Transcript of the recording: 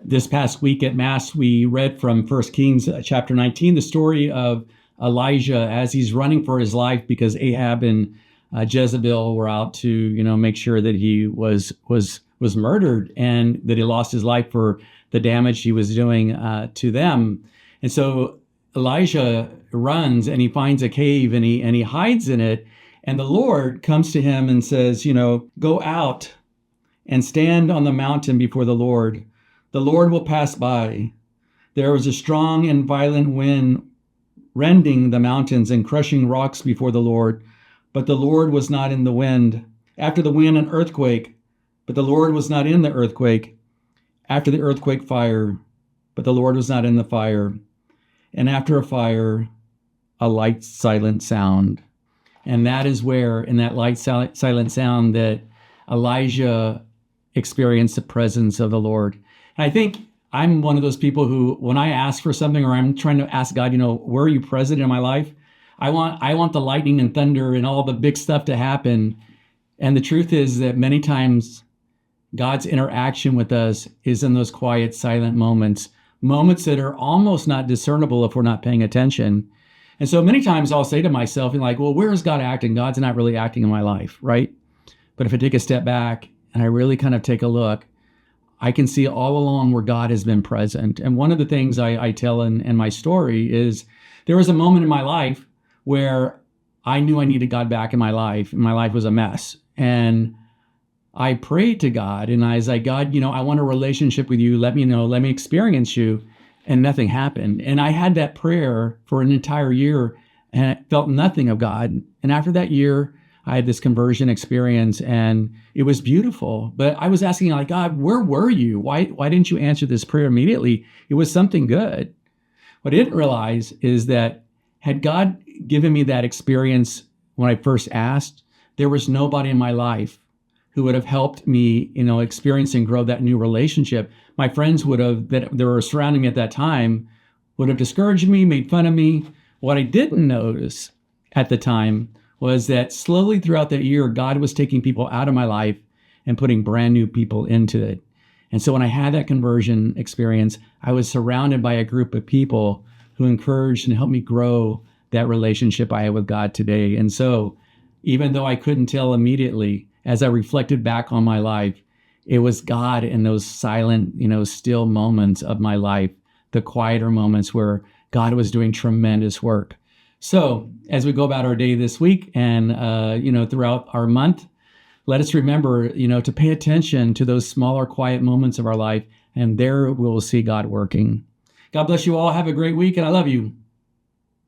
This past week at Mass, we read from 1 Kings chapter 19, the story of Elijah as he's running for his life because Ahab and Jezebel were out to, make sure that he was murdered and that he lost his life for the damage he was doing to them. And so Elijah runs and he finds a cave and he hides in it. And the Lord comes to him and says, go out and stand on the mountain before the Lord. The Lord will pass by. There was a strong and violent wind rending the mountains and crushing rocks before the Lord. But the Lord was not in the wind. After the wind, an earthquake. But the Lord was not in the earthquake. After the earthquake, fire. But the Lord was not in the fire. And after a fire, a light, silent sound. And that is where, in that light, silent sound, that Elijah experienced the presence of the Lord. And I think I'm one of those people who, when I ask for something or I'm trying to ask God, where are you present in my life? I want the lightning and thunder and all the big stuff to happen. And the truth is that many times God's interaction with us is in those quiet, silent moments that are almost not discernible if we're not paying attention. And so many times I'll say to myself, well, where is God acting? God's not really acting in my life, right? But if I take a step back and I really kind of take a look, I can see all along where God has been present. And one of the things I tell in my story is there was a moment in my life where I knew I needed God back in my life, and my life was a mess. And I prayed to God, and I was like, God, I want a relationship with you. Let me experience you. And nothing happened. And I had that prayer for an entire year and I felt nothing of God. And after that year, I had this conversion experience and it was beautiful. But I was asking, God, where were you? Why didn't you answer this prayer immediately? It was something good. What I didn't realize is that had God given me that experience when I first asked, there was nobody in my life who would have helped me, experience and grow that new relationship. My friends that were surrounding me at that time would have discouraged me, made fun of me. What I didn't notice at the time was that slowly throughout that year, God was taking people out of my life and putting brand new people into it. And so when I had that conversion experience, I was surrounded by a group of people who encouraged and helped me grow that relationship I have with God today. And so even though I couldn't tell immediately, as I reflected back on my life, it was God in those silent, still moments of my life, the quieter moments where God was doing tremendous work. So as we go about our day this week and, throughout our month, let us remember, to pay attention to those smaller, quiet moments of our life, and there we'll see God working. God bless you all. Have a great week, and I love you.